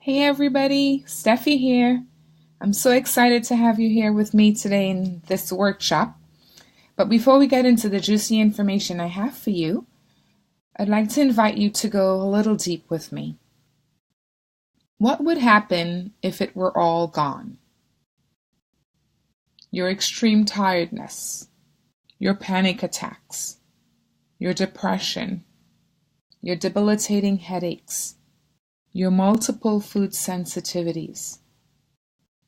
Hey everybody, Steffi here. I'm so excited to have you here with me today in this workshop. But before we get into the juicy information I have for you, I'd like to invite you to go a little deep with me. What would happen if it were all gone? Your extreme tiredness, your panic attacks, your depression, your debilitating headaches, your multiple food sensitivities.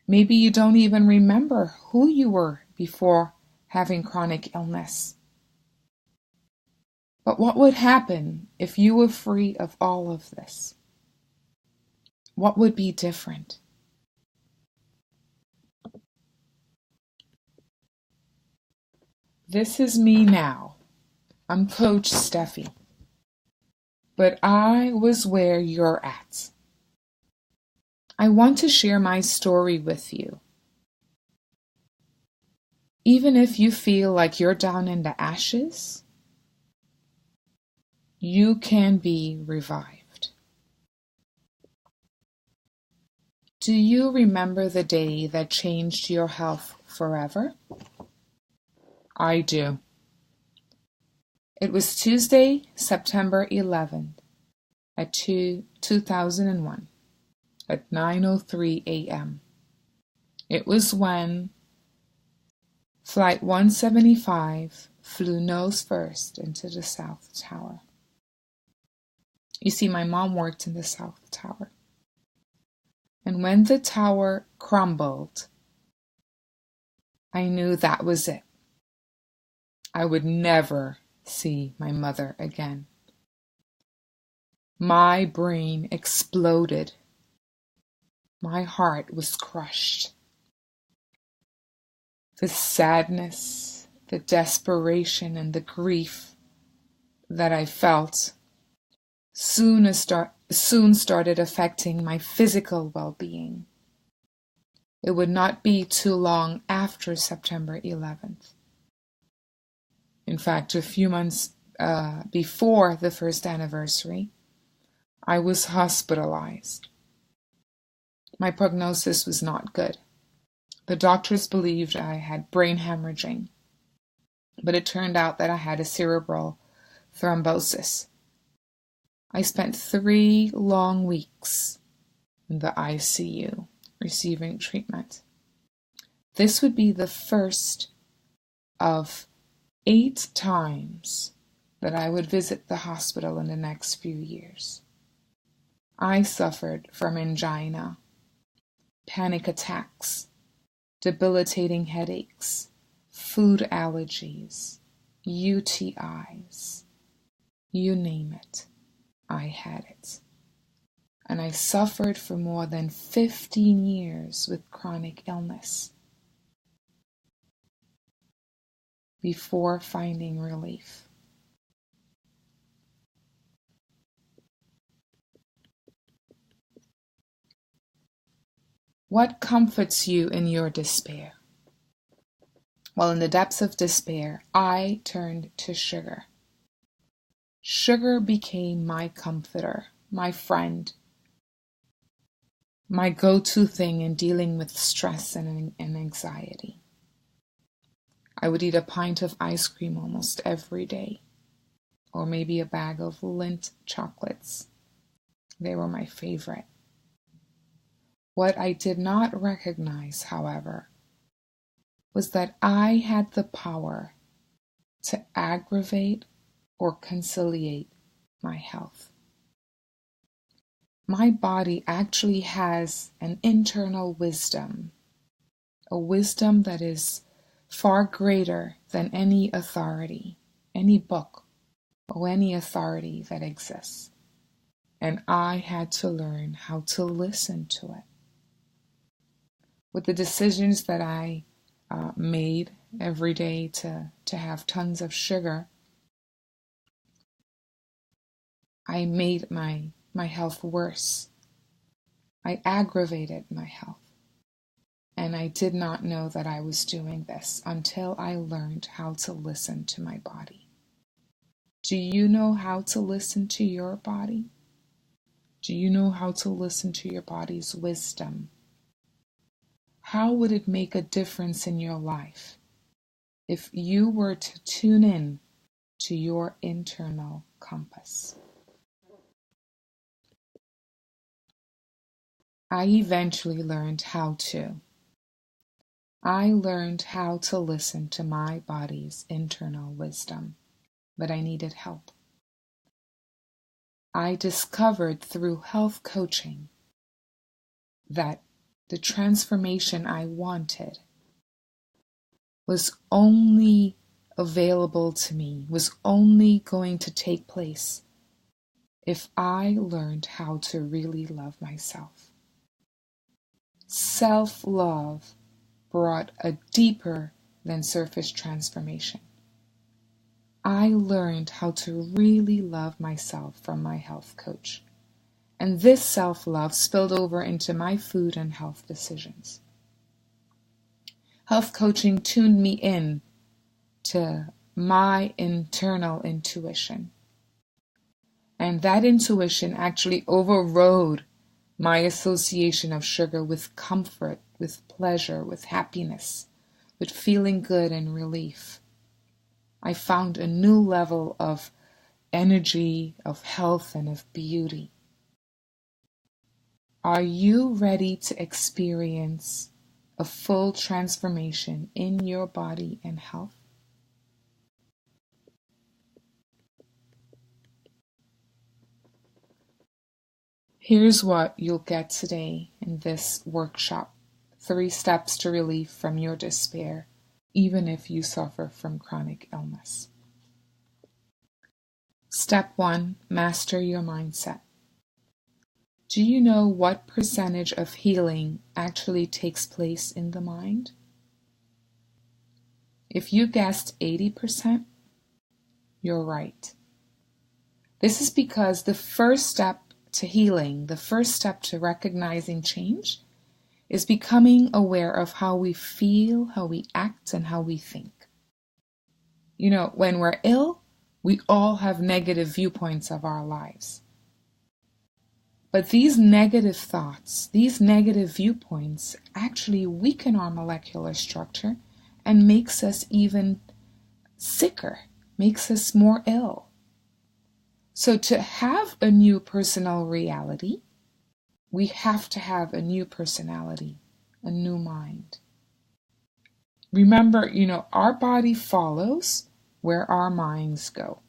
Maybe you don't even remember who you were before having chronic illness. But what would happen if you were free of all of this? What would be different? This is me now. I'm Coach Steffi. But I was where you're at. I want to share my story with you. Even if you feel like you're down in the ashes, you can be revived. Do you remember the day that changed your health forever? I do. It was Tuesday, September 11th at 2001 at 9:03 a.m. It was when Flight 175 flew nose first into the South Tower. You see, my mom worked in the South Tower. And when the tower crumbled, I knew that was it. I would never see my mother again. My brain exploded. My heart was crushed. The sadness, the desperation, and the grief that I felt soon started affecting my physical well-being. It would not be too long after September 11th. In fact, a few months before the first anniversary, I was hospitalized. My prognosis was not good. The doctors believed I had brain hemorrhaging, but it turned out that I had a cerebral thrombosis. I spent 3 long weeks in the ICU receiving treatment. This would be the first of 8 times that I would visit the hospital in the next few years. I suffered from angina, panic attacks, debilitating headaches, food allergies, UTIs, you name it, I had it. And I suffered for more than 15 years with chronic illness before finding relief. What comforts you in your despair? Well, in the depths of despair, I turned to sugar. Sugar became my comforter, my friend, my go-to thing in dealing with stress and anxiety. I would eat a pint of ice cream almost every day, or maybe a bag of Lindt chocolates. They were my favorite. What I did not recognize, however, was that I had the power to aggravate or conciliate my health. My body actually has an internal wisdom, a wisdom that is far greater than any authority, any book, or any authority that exists. And I had to learn how to listen to it. With the decisions that I made every day to have tons of sugar, I made my health worse. I aggravated my health. And I did not know that I was doing this until I learned how to listen to my body. Do you know how to listen to your body? Do you know how to listen to your body's wisdom? How would it make a difference in your life if you were to tune in to your internal compass? I eventually learned how to. I learned how to listen to my body's internal wisdom, but I needed help. I discovered through health coaching that the transformation I wanted was only available to me, was only going to take place if I learned how to really love myself. Self-love brought a deeper than surface transformation. I learned how to really love myself from my health coach. And this self-love spilled over into my food and health decisions. Health coaching tuned me in to my internal intuition. And that intuition actually overrode my association of sugar with comfort, with pleasure, with happiness, with feeling good and relief. I found a new level of energy, of health, and of beauty. Are you ready to experience a full transformation in your body and health? Here's what you'll get today in this workshop. 3 steps to relief from your despair, even if you suffer from chronic illness. Step 1, master your mindset. Do you know what percentage of healing actually takes place in the mind? If you guessed 80%, you're right. This is because the first step to healing, the first step to recognizing change, is becoming aware of how we feel, how we act, and how we think. You know, when we're ill, we all have negative viewpoints of our lives. But these negative thoughts, these negative viewpoints actually weaken our molecular structure and makes us even sicker, makes us more ill. So to have a new personal reality, we have to have a new personality, a new mind. Remember, our body follows where our minds go.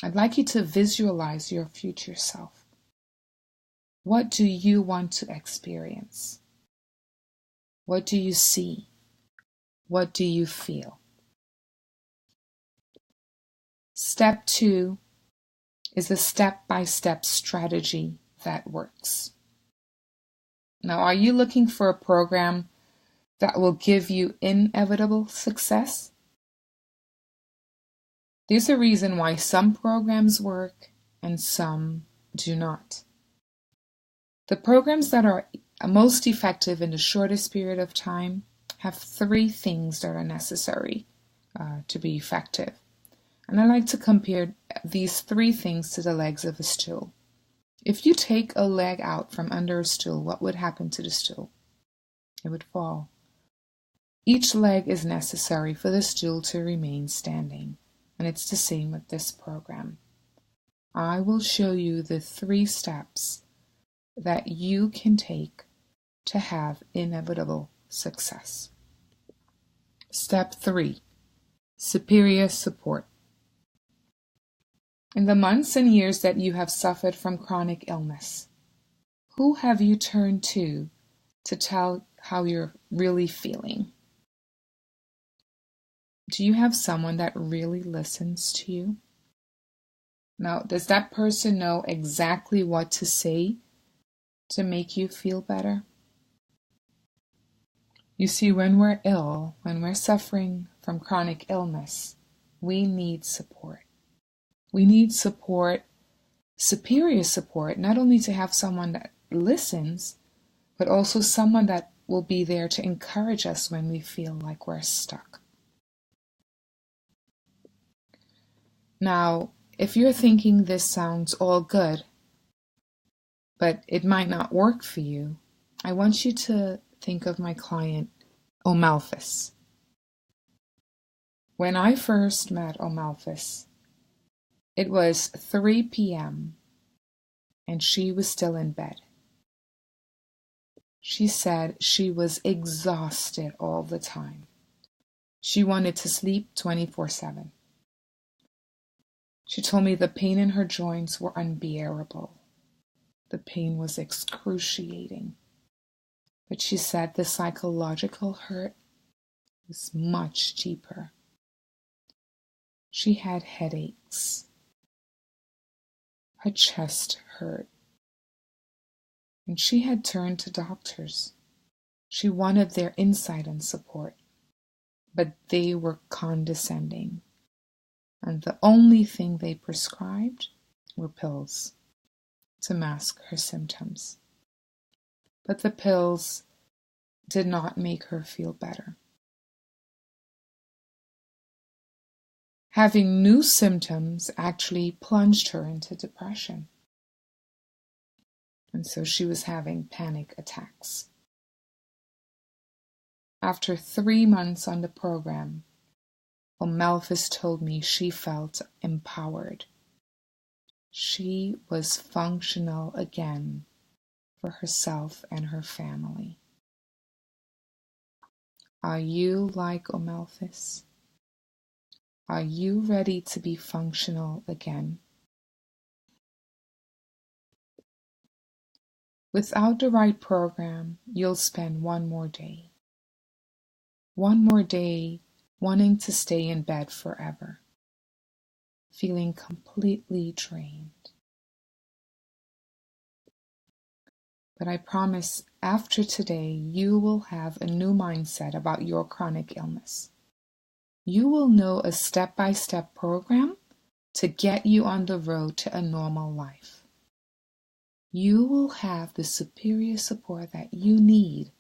I'd like you to visualize your future self. What do you want to experience? What do you see? What do you feel? Step 2 is a step-by-step strategy that works. Now, are you looking for a program that will give you inevitable success? There's a reason why some programs work and some do not. The programs that are most effective in the shortest period of time have 3 things that are necessary to be effective. And I like to compare these 3 things to the legs of a stool. If you take a leg out from under a stool, what would happen to the stool? It would fall. Each leg is necessary for the stool to remain standing, and it's the same with this program. I will show you the 3 steps that you can take to have inevitable success. Step 3, superior support. In the months and years that you have suffered from chronic illness, who have you turned to tell how you're really feeling? Do you have someone that really listens to you? Now, does that person know exactly what to say to make you feel better? You see, when we're ill, when we're suffering from chronic illness, we need support. We need support, superior support, not only to have someone that listens, but also someone that will be there to encourage us when we feel like we're stuck. Now, if you're thinking this sounds all good, but it might not work for you, I want you to think of my client, Omalphus. When I first met Omalphus, it was 3 p.m. and she was still in bed. She said she was exhausted all the time. She wanted to sleep 24/7. She told me the pain in her joints were unbearable. The pain was excruciating. But she said the psychological hurt was much deeper. She had headaches. Her chest hurt. And she had turned to doctors. She wanted their insight and support, but they were condescending. And the only thing they prescribed were pills to mask her symptoms. But the pills did not make her feel better. Having new symptoms actually plunged her into depression. And so she was having panic attacks. After 3 months on the program, Omalphus told me she felt empowered. She was functional again for herself and her family. Are you like Omalphus? Are you ready to be functional again? Without the right program, you'll spend one more day wanting to stay in bed forever, feeling completely drained. But I promise after today, you will have a new mindset about your chronic illness. You will know a step-by-step program to get you on the road to a normal life. You will have the superior support that you need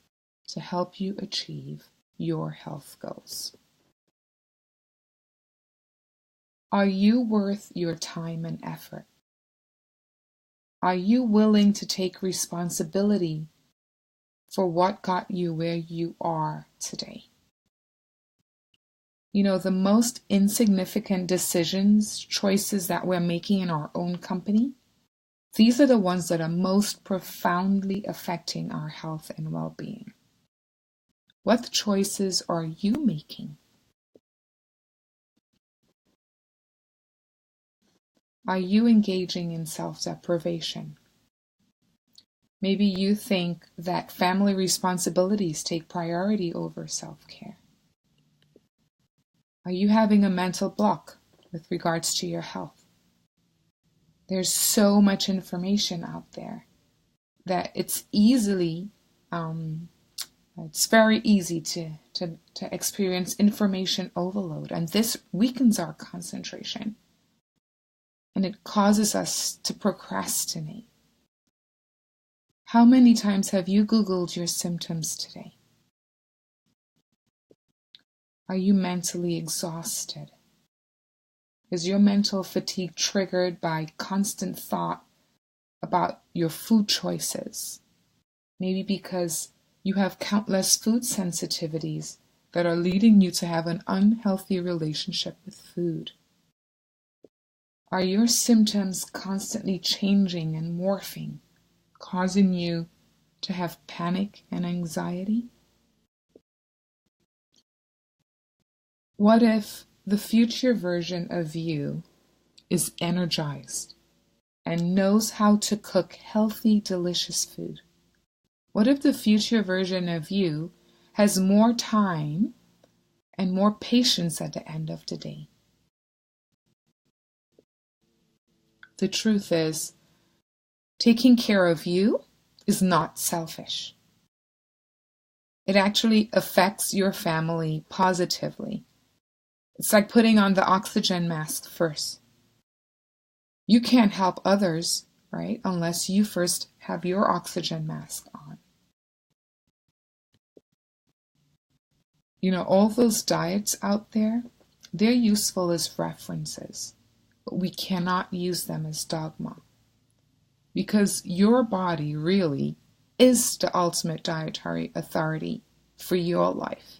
to help you achieve your health goals. Are you worth your time and effort? Are you willing to take responsibility for what got you where you are today? You know, the most insignificant decisions, choices that we're making in our own company, these are the ones that are most profoundly affecting our health and well-being. What choices are you making? Are you engaging in self-deprivation? Maybe you think that family responsibilities take priority over self-care. Are you having a mental block with regards to your health? There's so much information out there that it's very easy to experience information overload, and this weakens our concentration. And it causes us to procrastinate. How many times have you Googled your symptoms today? Are you mentally exhausted? Is your mental fatigue triggered by constant thought about your food choices? Maybe because you have countless food sensitivities that are leading you to have an unhealthy relationship with food. Are your symptoms constantly changing and morphing, causing you to have panic and anxiety? What if the future version of you is energized and knows how to cook healthy, delicious food? What if the future version of you has more time and more patience at the end of the day? The truth is, taking care of you is not selfish. It actually affects your family positively. It's like putting on the oxygen mask first. You can't help others, right, unless you first have your oxygen mask on. You know, all those diets out there, they're useful as references, but we cannot use them as dogma. because your body really is the ultimate dietary authority for your life.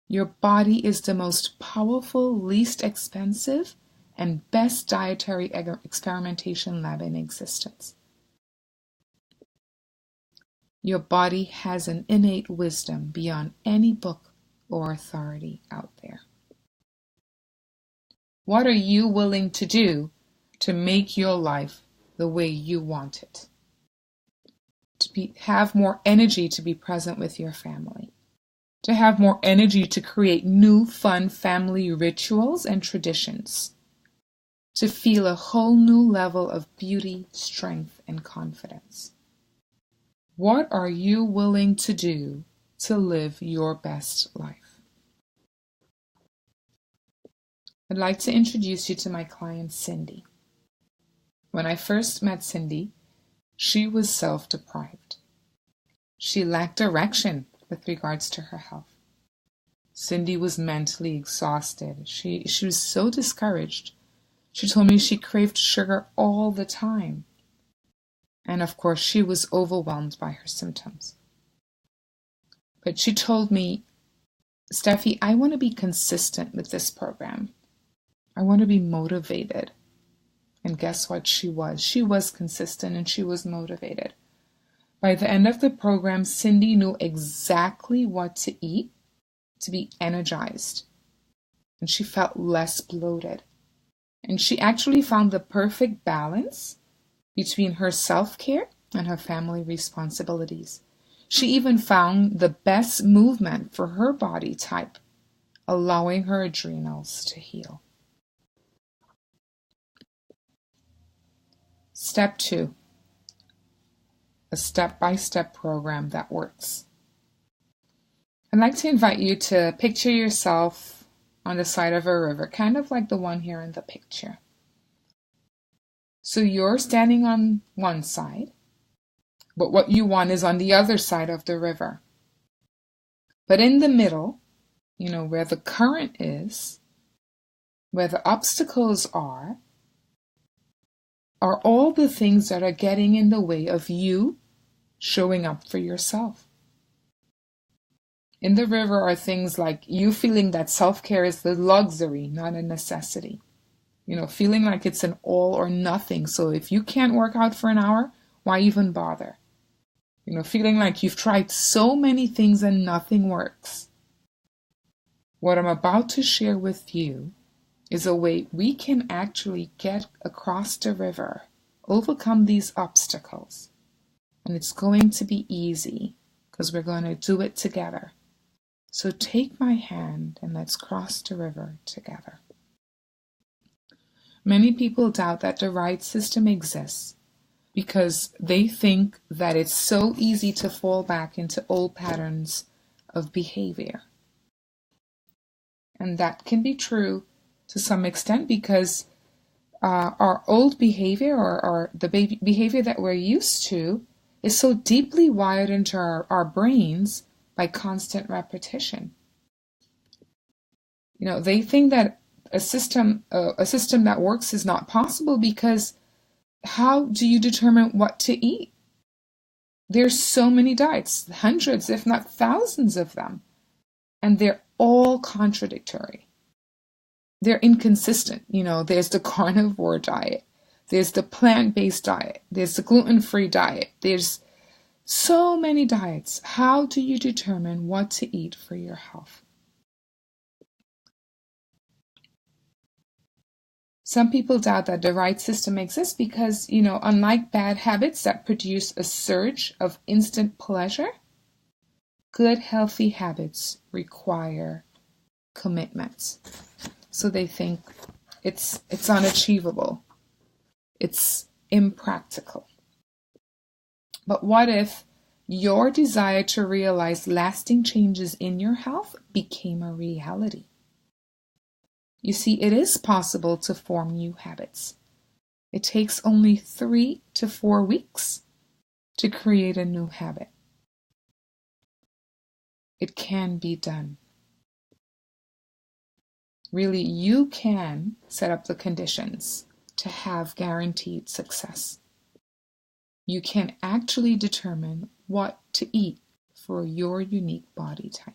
Your body is the most powerful, least expensive, and best dietary experimentation lab in existence. Your body has an innate wisdom beyond any book or authority out there. What are you willing to do to make your life the way you want it? Have more energy to be present with your family. To have more energy to create new, fun family rituals and traditions. To feel a whole new level of beauty, strength, and confidence. What are you willing to do to live your best life? I'd like to introduce you to my client, Cindy. When I first met Cindy, she was self-deprived. She lacked direction with regards to her health. Cindy was mentally exhausted. She was so discouraged. She told me she craved sugar all the time. And of course, she was overwhelmed by her symptoms. But she told me, Steffi, I want to be consistent with this program. I want to be motivated. And guess what she was? She was consistent and she was motivated. By the end of the program, Cindy knew exactly what to eat to be energized. And she felt less bloated. And she actually found the perfect balance between her self-care and her family responsibilities. She even found the best movement for her body type, allowing her adrenals to heal. Step 2, a step-by-step program that works. I'd like to invite you to picture yourself on the side of a river, kind of like the one here in the picture. So you're standing on one side, but what you want is on the other side of the river. But in the middle, where the current is, where the obstacles are all the things that are getting in the way of you showing up for yourself. In the river are things like you feeling that self-care is the luxury, not a necessity. Feeling like it's an all or nothing. So if you can't work out for an hour, why even bother? Feeling like you've tried so many things and nothing works. What I'm about to share with you is a way we can actually get across the river, overcome these obstacles. And it's going to be easy because we're going to do it together. So take my hand and let's cross the river together. Many people doubt that the right system exists because they think that it's so easy to fall back into old patterns of behavior. And that can be true to some extent because our old behavior or the behavior that we're used to is so deeply wired into our brains by constant repetition. They think that a system that works is not possible because how do you determine what to eat? There's so many diets, hundreds, if not thousands of them, and they're all contradictory. They're inconsistent. There's the carnivore diet, there's the plant-based diet, there's the gluten-free diet, there's so many diets. How do you determine what to eat for your health? Some people doubt that the right system exists because, unlike bad habits that produce a surge of instant pleasure, good, healthy habits require commitments. So they think it's unachievable. It's impractical. But what if your desire to realize lasting changes in your health became a reality? You see, it is possible to form new habits. It takes only 3 to 4 weeks to create a new habit. It can be done. Really, you can set up the conditions to have guaranteed success. you can actually determine what to eat for your unique body type.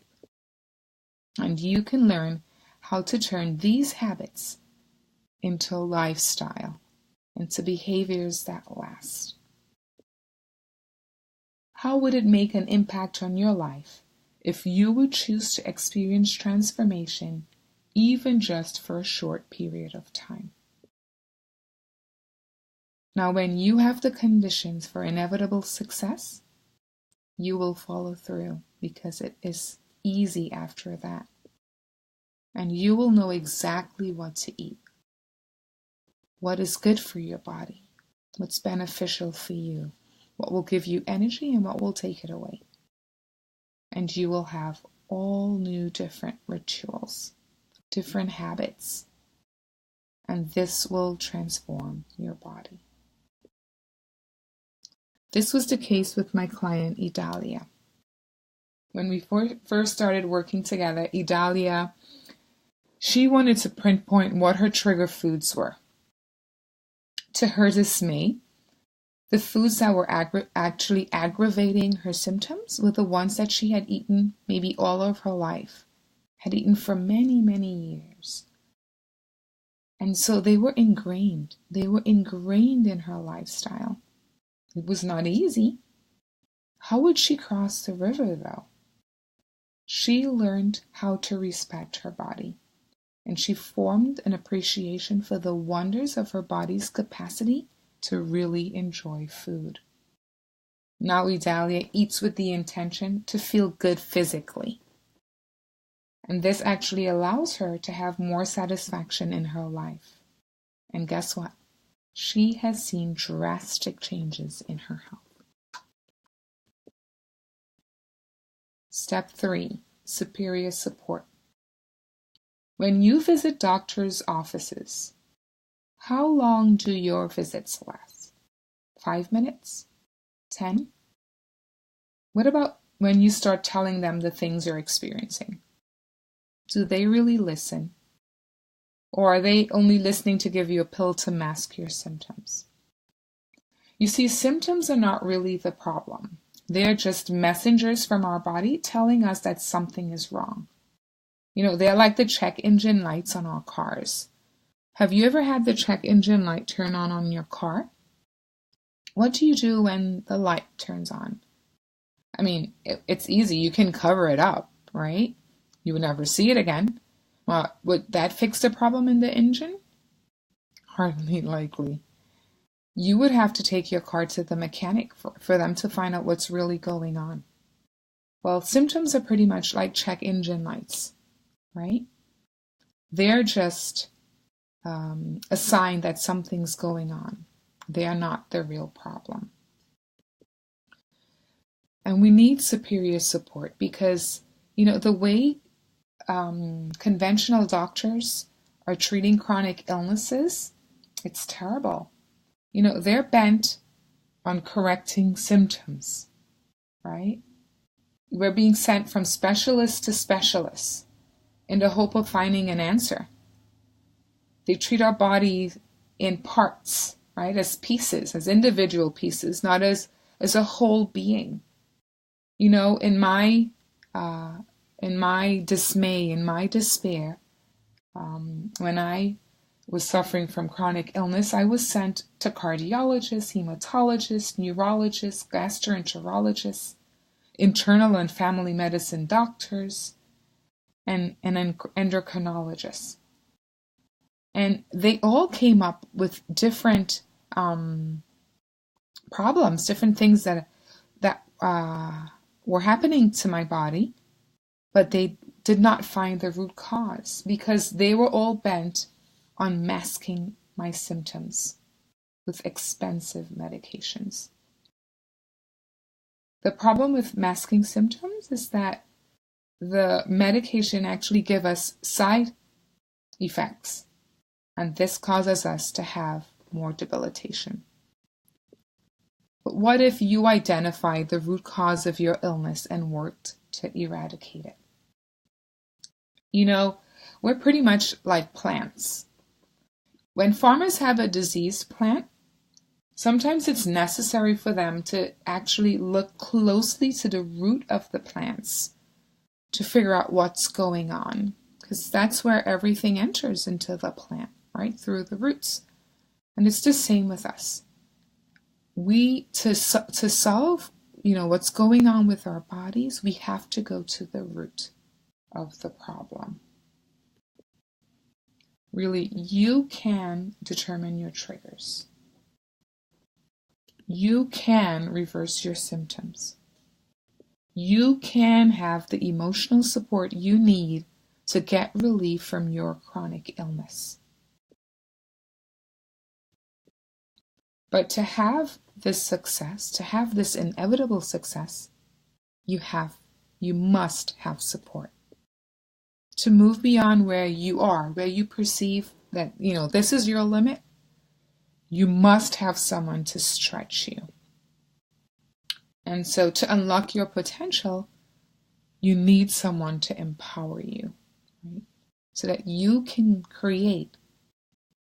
And you can learn how to turn these habits into a lifestyle, into behaviors that last. How would it make an impact on your life if you would choose to experience transformation, even just for a short period of time? Now, when you have the conditions for inevitable success, you will follow through because it is easy after that. And you will know exactly what to eat, what is good for your body, what's beneficial for you, what will give you energy and what will take it away. And you will have all new different rituals, different habits, and this will transform your body. This was the case with my client, Idalia. When we first started working together, Idalia, she wanted to pinpoint what her trigger foods were. To her dismay, the foods that were actually aggravating her symptoms were the ones that she had eaten maybe all of her life, had eaten for many, many years. And so they were ingrained. They were ingrained in her lifestyle. It was not easy. How would she cross the river, though? She learned how to respect her body, and she formed an appreciation for the wonders of her body's capacity to really enjoy food. Now Idalia eats with the intention to feel good physically. And this actually allows her to have more satisfaction in her life. And guess what? She has seen drastic changes in her health. Step 3, superior support. When you visit doctors' offices, how long do your visits last? 5 minutes? 10? What about when you start telling them the things you're experiencing? Do they really listen? Or are they only listening to give you a pill to mask your symptoms? You see, symptoms are not really the problem. They're just messengers from our body telling us that something is wrong. You know, they're like the check engine lights on our cars. Have you ever had the check engine light turn on your car? What do you do when the light turns on? I mean, it's easy. You can cover it up, right? You would never see it again. Well, would that fix the problem in the engine? Hardly likely. You would have to take your car to the mechanic for them to find out what's really going on. Well, symptoms are pretty much like check engine lights, right? They're just a sign that something's going on. They are not the real problem. And we need superior support because, you know, the way conventional doctors are treating chronic illnesses, it's terrible. You know, they're bent on correcting symptoms, right? We're being sent from specialist to specialist in the hope of finding an answer. They treat our bodies in parts, right, as pieces, as individual pieces, not as a whole being. You know, in my dismay, in my despair, when I was suffering from chronic illness, I was sent to cardiologists, hematologists, neurologists, gastroenterologists, internal and family medicine doctors, and endocrinologists. And they all came up with different problems, different things that were happening to my body, but they did not find the root cause because they were all bent on masking my symptoms with expensive medications. The problem with masking symptoms is that the medication actually give us side effects, and this causes us to have more debilitation. But what if you identified the root cause of your illness and worked to eradicate it? You know, we're pretty much like plants. When farmers have a diseased plant, Sometimes it's necessary for them to actually look closely to the root of the plants to figure out what's going on, because that's where everything enters into the plant, right? Through the roots. And it's the same with us. To solve, what's going on with our bodies, we have to go to the root of the problem. Really, you can determine your triggers. You can reverse your symptoms. You can have the emotional support you need to get relief from your chronic illness. But to have this success, to have this inevitable success, you must have support. To move beyond where you are, where you perceive that, this is your limit, you must have someone to stretch you. And so to unlock your potential, you need someone to empower you, right? So that you can create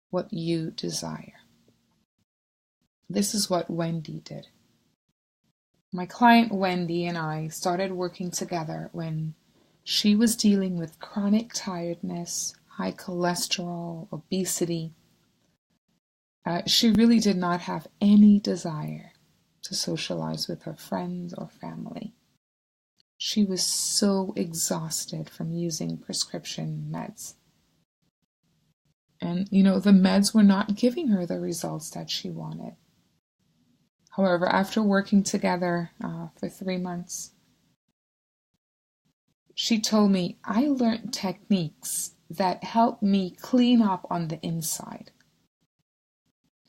what you desire. This is what Wendy did. My client Wendy and I started working together when she was dealing with chronic tiredness, high cholesterol, obesity. She really did not have any desire to socialize with her friends or family. She was so exhausted from using prescription meds. And, the meds were not giving her the results that she wanted. However, after working together for 3 months, she told me, I learned techniques that help me clean up on the inside.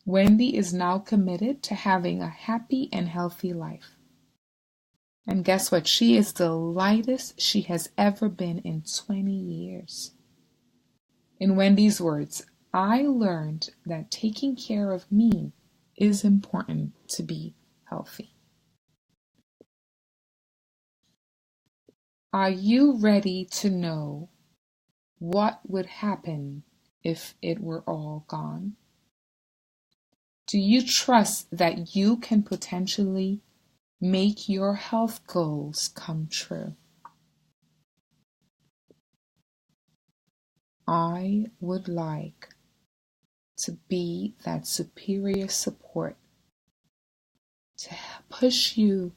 Wendy is now committed to having a happy and healthy life. And guess what? She is the lightest she has ever been in 20 years. In Wendy's words, I learned that taking care of me is important to be healthy. Are you ready to know what would happen if it were all gone? Do you trust that you can potentially make your health goals come true? I would like to be that superior support to push you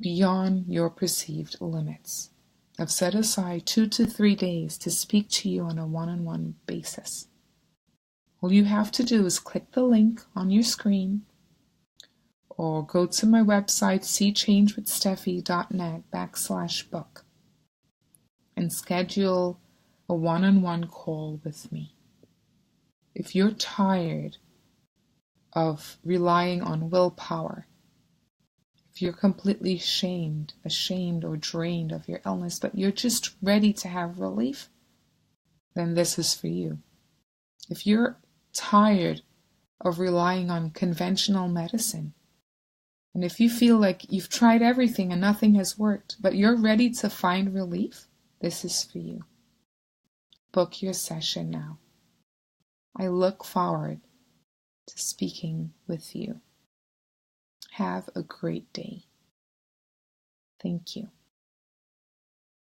beyond your perceived limits. I've set aside 2 to 3 days to speak to you on a one-on-one basis. All you have to do is click the link on your screen or go to my website, seechangewithsteffi.net/book, and schedule a one-on-one call with me. If you're tired of relying on willpower, if you're completely ashamed or drained of your illness, but you're just ready to have relief, then this is for you. If you're tired of relying on conventional medicine, and if you feel like you've tried everything and nothing has worked, but you're ready to find relief, this is for you. Book your session now. I look forward to speaking with you. Have a great day. Thank you.